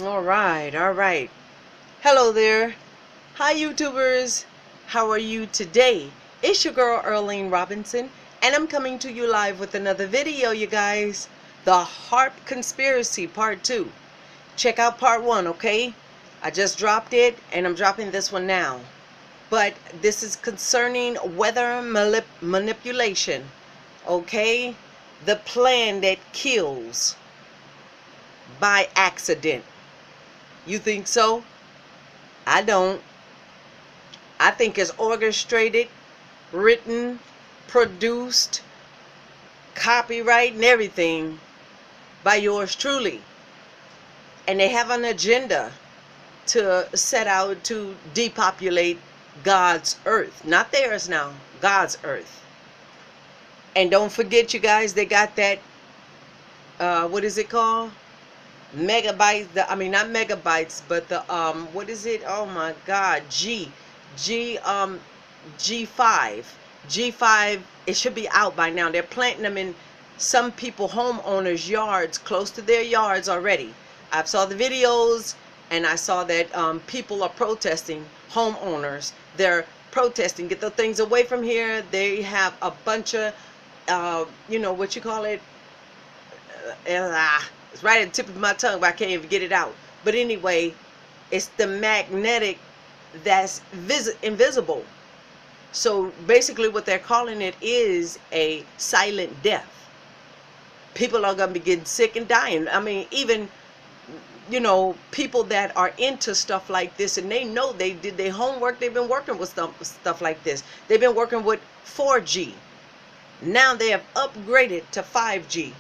All right, all right. Hello there. Hi, YouTubers. How are you today? It's your girl, Earlene Robinson, and I'm coming to you live with another video, you guys. The Harp Conspiracy Part 2. Check out Part 1, okay? I just dropped it, and I'm dropping this one now. But this is concerning weather manipulation, okay? The plan that kills by accident. You think so? I don't. I think it's orchestrated, written, produced, copyright and everything by yours truly. And they have an agenda to set out to depopulate God's earth. Not theirs now, God's earth. And don't forget, you guys, they got that, what is it called? Megabytes, not megabytes, but the, what is it? Oh my God, G5. G5, it should be out by now. They're planting them in some people, homeowners' yards, close to their yards already. I saw the videos, and I saw that people are protesting, homeowners. They're protesting, get the things away from here. They have a bunch of, what you call it? It's right at the tip of my tongue, but I can't even get it out. But anyway, it's the magnetic that's invisible. So basically what they're calling it is a silent death. People are going to be getting sick and dying. I mean, even, people that are into stuff like this, and they know they did their homework. They've been working with stuff like this. They've been working with 4G. Now they have upgraded to 5G.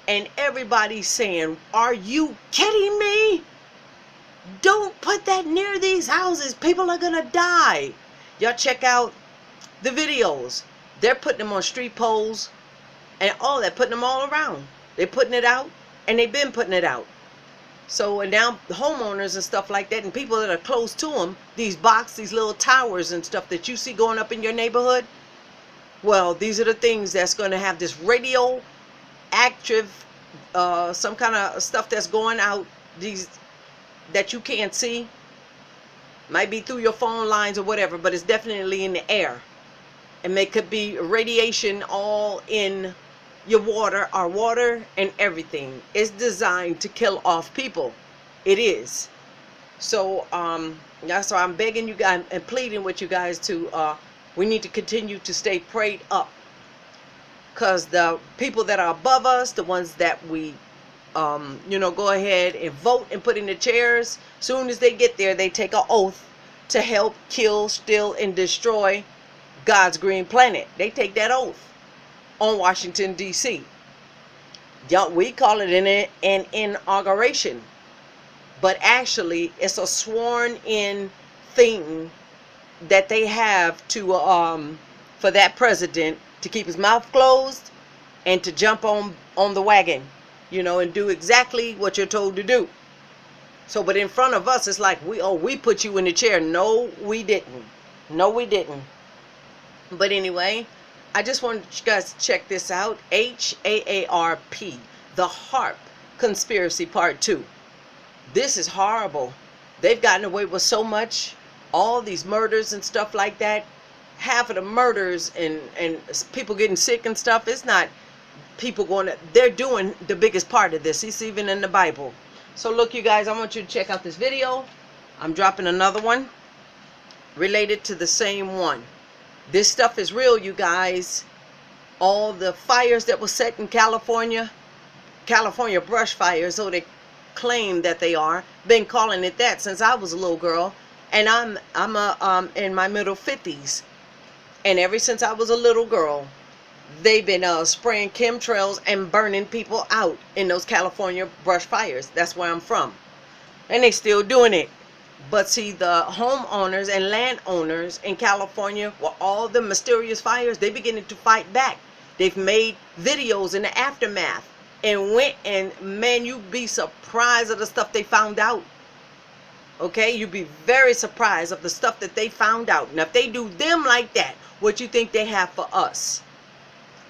And everybody's saying, are you kidding me? Don't put that near these houses. People are going to die. Y'all check out the videos. They're putting them on street poles and all that, putting them all around. They're putting it out, and they've been putting it out. So, and now the homeowners and stuff like that, and people that are close to them, these little towers and stuff that you see going up in your neighborhood, well, these are the things that's going to have this radio active, some kind of stuff that's going out, these that you can't see. Might be through your phone lines or whatever, but it's definitely in the air. And it could be radiation all in your water, our water, and everything. It's designed to kill off people. It is. So that's why I'm begging you guys and pleading with you guys to we need to continue to stay prayed up. Because the people that are above us, the ones that we go ahead and vote and put in the chairs, soon as they get there, they take an oath to help kill, steal, and destroy God's green planet. They take that oath on Washington, D.C. We call it an inauguration, but actually it's a sworn in thing that they have to for that president to keep his mouth closed and to jump on the wagon, and do exactly what you're told to do. So, but in front of us, it's like, we put you in the chair. No, we didn't. No, we didn't. But anyway, I just wanted you guys to check this out. HAARP, the Harp Conspiracy Part 2. This is horrible. They've gotten away with so much. All these murders and stuff like that. Half of the murders and people getting sick and stuff, it's not people they're doing the biggest part of this. It's even in the Bible. So look, you guys, I want you to check out this video. I'm dropping another one related to the same one. This stuff is real, you guys. All the fires that were set in California brush fires, so they claim that they are, been calling it that since I was a little girl, and I'm in my middle 50s. And ever since I was a little girl, they've been spraying chemtrails and burning people out in those California brush fires. That's where I'm from. And they still doing it. But see, the homeowners and landowners in California, with all the mysterious fires, they beginning to fight back. They've made videos in the aftermath and went, and man, you'd be surprised of the stuff they found out. Okay, you'd be very surprised of the stuff that they found out. Now, if they do them like that, what you think they have for us?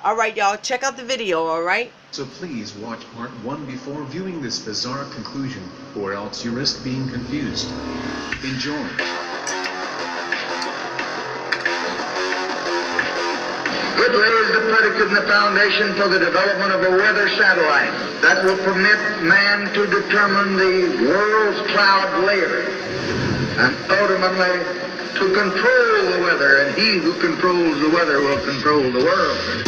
All right, y'all, check out the video, all right? So please watch part 1 before viewing this bizarre conclusion, or else you risk being confused. Enjoy. It lays the predicate and the foundation for the development of a weather satellite that will permit man to determine the world's cloud layer and ultimately to control the weather, and he who controls the weather will control the world.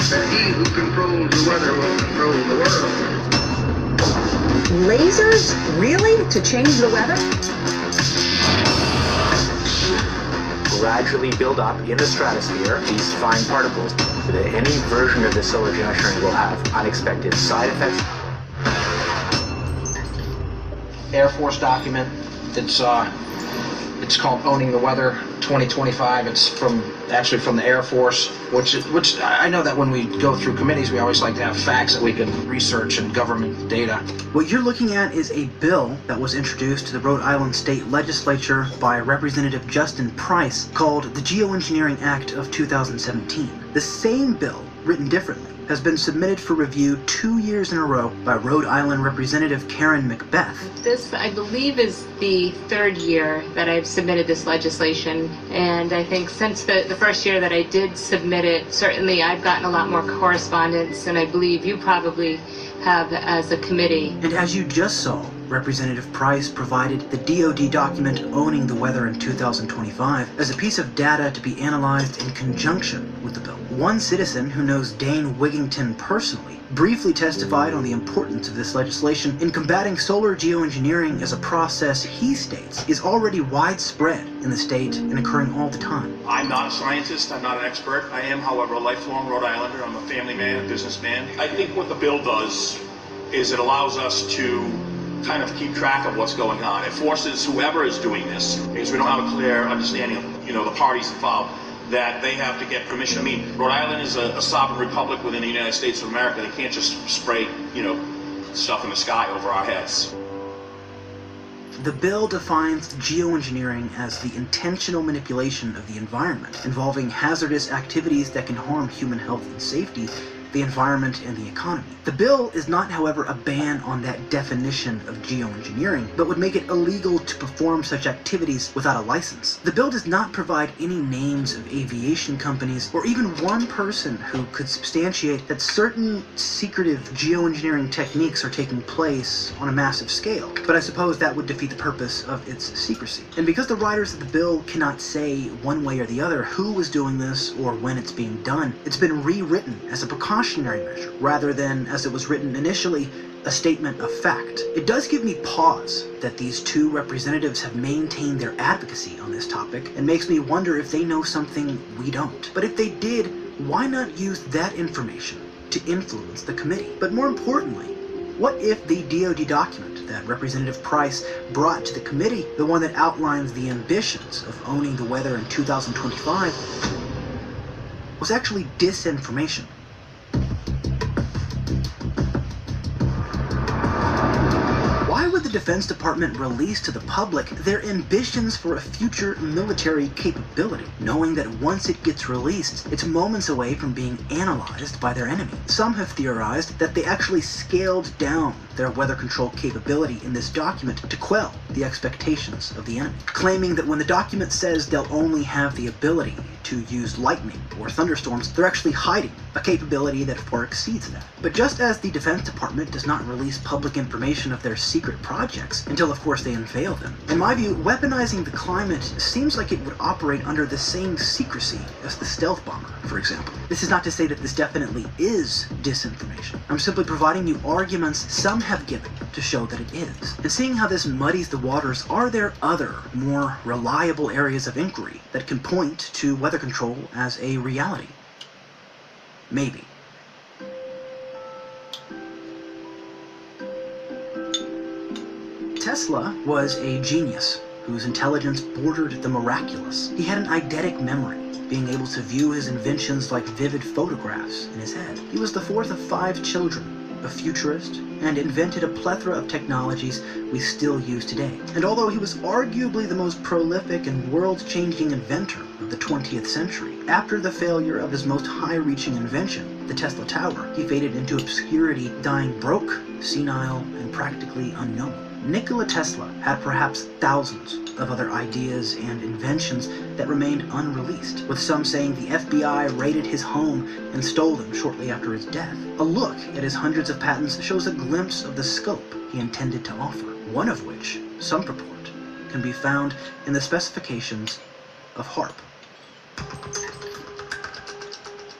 And he who controls the weather will control the world. Lasers? Really? To change the weather? Gradually build up in the stratosphere these fine particles. Any version of this solar geoengineering will have unexpected side effects. Air Force document. It's called Owning the Weather 2025. It's actually from the Air Force, which I know that when we go through committees, we always like to have facts that we can research and government data. What you're looking at is a bill that was introduced to the Rhode Island State Legislature by Representative Justin Price called the Geoengineering Act of 2017. The same bill, written differently, has been submitted for review 2 years in a row by Rhode Island Representative Karen McBeth. This, I believe, is the third year that I've submitted this legislation, and I think since the first year that I did submit it, certainly I've gotten a lot more correspondence, and I believe you probably have as a committee. And as you just saw, Representative Price provided the DoD document Owning the Weather in 2025 as a piece of data to be analyzed in conjunction with the bill. One citizen who knows Dane Wigington personally briefly testified on the importance of this legislation in combating solar geoengineering as a process he states is already widespread in the state and occurring all the time. I'm not a scientist, I'm not an expert. I am, however, a lifelong Rhode Islander. I'm a family man, a businessman. I think what the bill does is it allows us to kind of keep track of what's going on. It forces whoever is doing this, because we don't have a clear understanding of, the parties involved, that they have to get permission. I mean, Rhode Island is a sovereign republic within the United States of America. They can't just spray, stuff in the sky over our heads. The bill defines geoengineering as the intentional manipulation of the environment, involving hazardous activities that can harm human health and safety, the environment, and the economy. The bill is not, however, a ban on that definition of geoengineering, but would make it illegal to perform such activities without a license. The bill does not provide any names of aviation companies or even one person who could substantiate that certain secretive geoengineering techniques are taking place on a massive scale, but I suppose that would defeat the purpose of its secrecy. And because the writers of the bill cannot say one way or the other who is doing this or when it's being done, it's been rewritten as a precautionary measure rather than, as it was written initially, a statement of fact. It does give me pause that these two representatives have maintained their advocacy on this topic, and makes me wonder if they know something we don't. But if they did, why not use that information to influence the committee? But more importantly, what if the DoD document that Representative Price brought to the committee, the one that outlines the ambitions of owning the weather in 2025, was actually disinformation? Why would the Defense Department release to the public their ambitions for a future military capability, knowing that once it gets released, it's moments away from being analyzed by their enemy? Some have theorized that they actually scaled down their weather control capability in this document to quell the expectations of the enemy, claiming that when the document says they'll only have the ability to use lightning or thunderstorms, they're actually hiding a capability that far exceeds that. But just as the Defense Department does not release public information of their secret projects until, of course, they unveil them, in my view, weaponizing the climate seems like it would operate under the same secrecy as the stealth bomber, for example. This is not to say that this definitely is disinformation. I'm simply providing you arguments some have given to show that it is. And seeing how this muddies the waters, are there other, more reliable areas of inquiry that can point to weather control as a reality? Maybe. Tesla was a genius whose intelligence bordered the miraculous. He had an eidetic memory, being able to view his inventions like vivid photographs in his head. He was the fourth of 5 children, a futurist, and invented a plethora of technologies we still use today. And although he was arguably the most prolific and world-changing inventor of the 20th century, after the failure of his most high-reaching invention, the Tesla Tower, he faded into obscurity, dying broke, senile, and practically unknown. Nikola Tesla had perhaps thousands of other ideas and inventions that remained unreleased, with some saying the FBI raided his home and stole them shortly after his death. A look at his hundreds of patents shows a glimpse of the scope he intended to offer, one of which, some purport, can be found in the specifications of HAARP.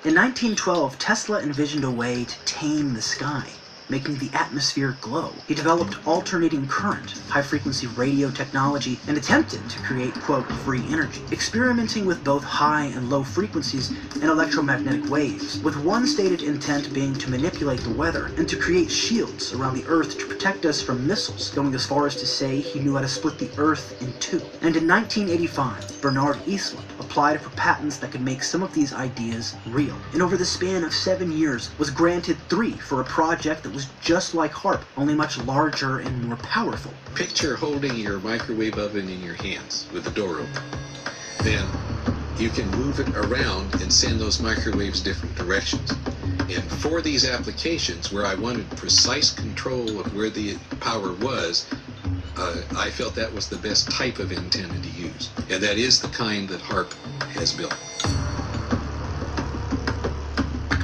In 1912, Tesla envisioned a way to tame the sky, making the atmosphere glow. He developed alternating current, high-frequency radio technology, and attempted to create, quote, free energy, experimenting with both high and low frequencies and electromagnetic waves, with one stated intent being to manipulate the weather and to create shields around the Earth to protect us from missiles, going as far as to say he knew how to split the Earth in two. And in 1985, Bernard Eastland applied for patents that could make some of these ideas real, and over the span of 7 years was granted 3 for a project that was just like HAARP, only much larger and more powerful. Picture holding your microwave oven in your hands with the door open. Then you can move it around and send those microwaves different directions. And for these applications where I wanted precise control of where the power was, I felt that was the best type of antenna to use. And that is the kind that HAARP has built.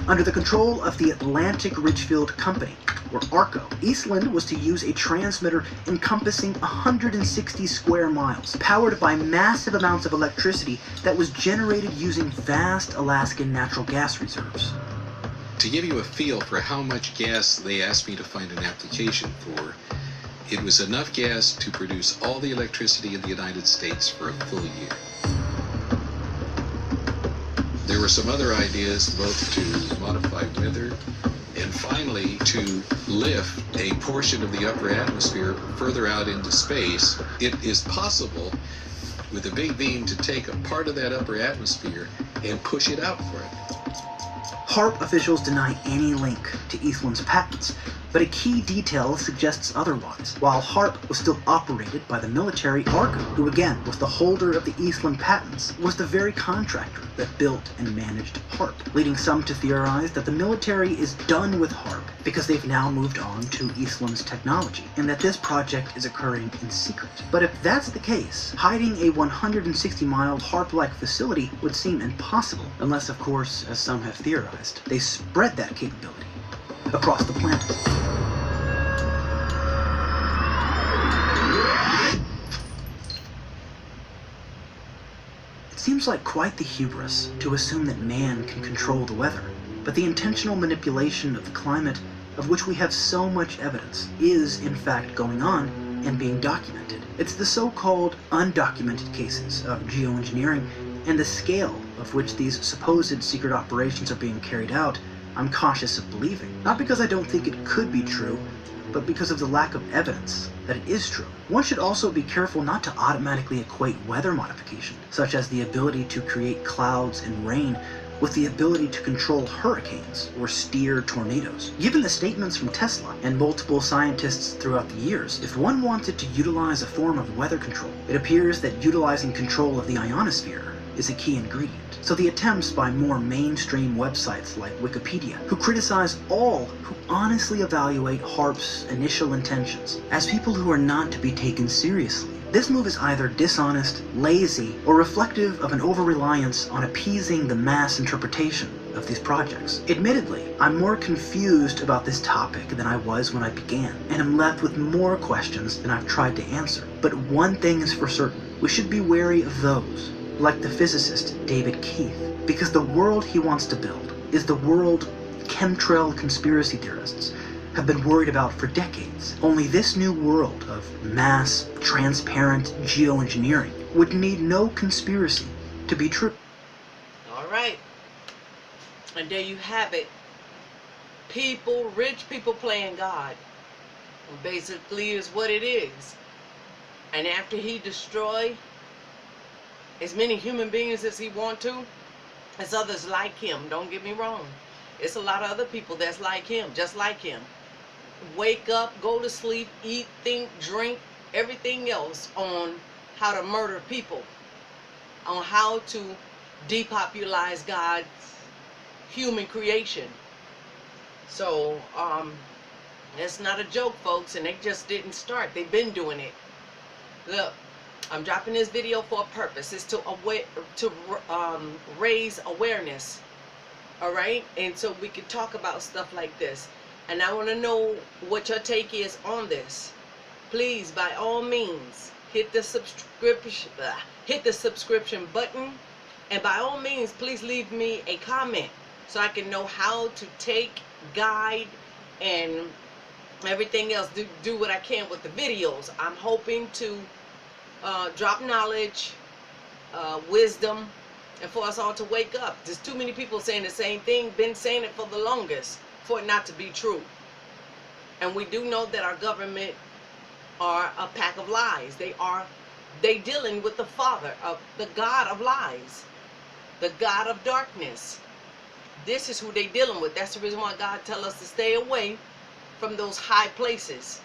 Under the control of the Atlantic Richfield Company, or ARCO, Eastland was to use a transmitter encompassing 160 square miles, powered by massive amounts of electricity that was generated using vast Alaskan natural gas reserves. To give you a feel for how much gas they asked me to find an application for, it was enough gas to produce all the electricity in the United States for a full year. There were some other ideas, both to modify weather and finally to lift a portion of the upper atmosphere further out into space. It is possible with a big beam to take a part of that upper atmosphere and push it out for it. HAARP officials deny any link to Eastland's patents, but a key detail suggests otherwise. While HAARP was still operated by the military, ARCO, who again was the holder of the Eastland patents, was the very contractor that built and managed HAARP, leading some to theorize that the military is done with HAARP because they've now moved on to Eastland's technology, and that this project is occurring in secret. But if that's the case, hiding a 160-mile HAARP-like facility would seem impossible, unless, of course, as some have theorized, they spread that capability across the planet. It seems like quite the hubris to assume that man can control the weather, but the intentional manipulation of the climate, of which we have so much evidence, is in fact going on and being documented. It's the so-called undocumented cases of geoengineering and the scale of which these supposed secret operations are being carried out I'm cautious of believing. Not because I don't think it could be true, but because of the lack of evidence that it is true. One should also be careful not to automatically equate weather modification, such as the ability to create clouds and rain, with the ability to control hurricanes or steer tornadoes. Given the statements from Tesla and multiple scientists throughout the years, if one wanted to utilize a form of weather control, it appears that utilizing control of the ionosphere is a key ingredient. So the attempts by more mainstream websites like Wikipedia, who criticize all who honestly evaluate HAARP's initial intentions as people who are not to be taken seriously. This move is either dishonest, lazy, or reflective of an over-reliance on appeasing the mass interpretation of these projects. Admittedly, I'm more confused about this topic than I was when I began, and am left with more questions than I've tried to answer. But one thing is for certain, we should be wary of those, like the physicist David Keith, because the world he wants to build is the world chemtrail conspiracy theorists have been worried about for decades. Only this new world of mass, transparent geoengineering would need no conspiracy to be true. All right. And there you have it. People, rich people playing God. Basically is what it is. And after he destroy as many human beings as he want to, as others like him, don't get me wrong. It's a lot of other people that's like him, just like him. wake up, go to sleep, eat, think, drink, everything else on how to murder people, on how to depopularize God's human creation. So it's not a joke, folks, and they just didn't start. They've been doing it. Look, I'm dropping this video for a purpose. It's to raise awareness, all right? And so we can talk about stuff like this. And I want to know what your take is on this. Please, by all means, hit the subscription button, and by all means, please leave me a comment so I can know how to take, guide, and everything else. Do what I can with the videos. I'm hoping to drop knowledge, wisdom, and for us all to wake up. There's too many people saying the same thing, been saying it for the longest, for it not to be true. And we do know that our government are a pack of lies. They dealing with the father of the God of lies, the God of darkness. This is who they dealing with. That's the reason why God tell us to stay away from those high places.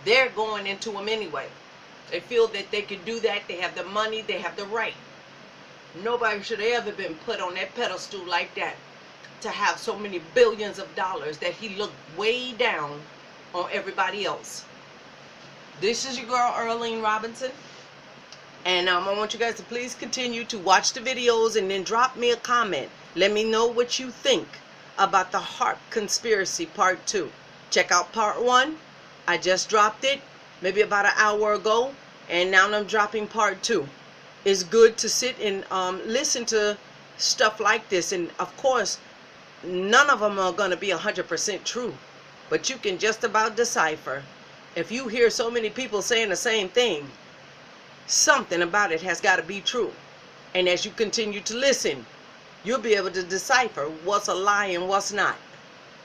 They're going into them anyway. They feel that they can do that. They have the money. They have the right. Nobody should have ever been put on that pedestal like that, to have so many billions of dollars that he looked way down on everybody else. This is your girl, Earlene Robinson. And I want you guys to please continue to watch the videos and then drop me a comment. Let me know what you think about the HAARP Conspiracy Part 2. Check out Part 1. I just dropped it maybe about an hour ago. And now I'm dropping Part 2. It's good to sit and listen to stuff like this. And of course, none of them are going to be 100% true. But you can just about decipher. If you hear so many people saying the same thing, something about it has got to be true. And as you continue to listen, you'll be able to decipher what's a lie and what's not.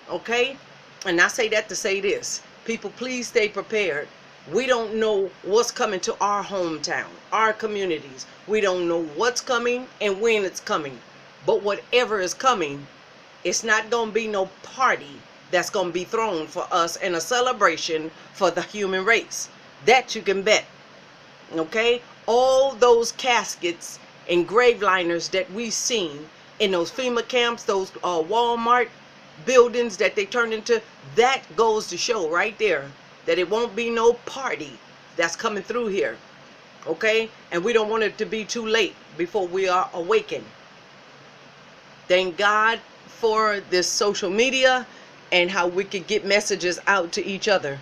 Okay? And I say that to say this. People, please stay prepared. We don't know what's coming to our hometown, our communities. We don't know what's coming and when it's coming. But whatever is coming, it's not going to be no party that's going to be thrown for us and a celebration for the human race. That you can bet. Okay? All those caskets and grave liners that we've seen in those FEMA camps, those Walmart buildings that they turned into, that goes to show right there that it won't be no party that's coming through here. Okay? And we don't want it to be too late before we are awakened. Thank God for this social media and how we can get messages out to each other.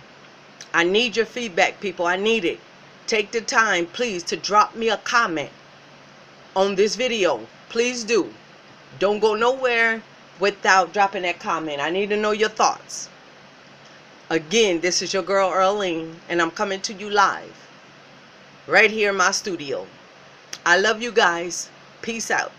I need your feedback, people. I need it. Take the time, please, to drop me a comment on this video. Please do. Don't go nowhere without dropping that comment. I need to know your thoughts. Again, this is your girl, Earlene, and I'm coming to you live right here in my studio. I love you guys. Peace out.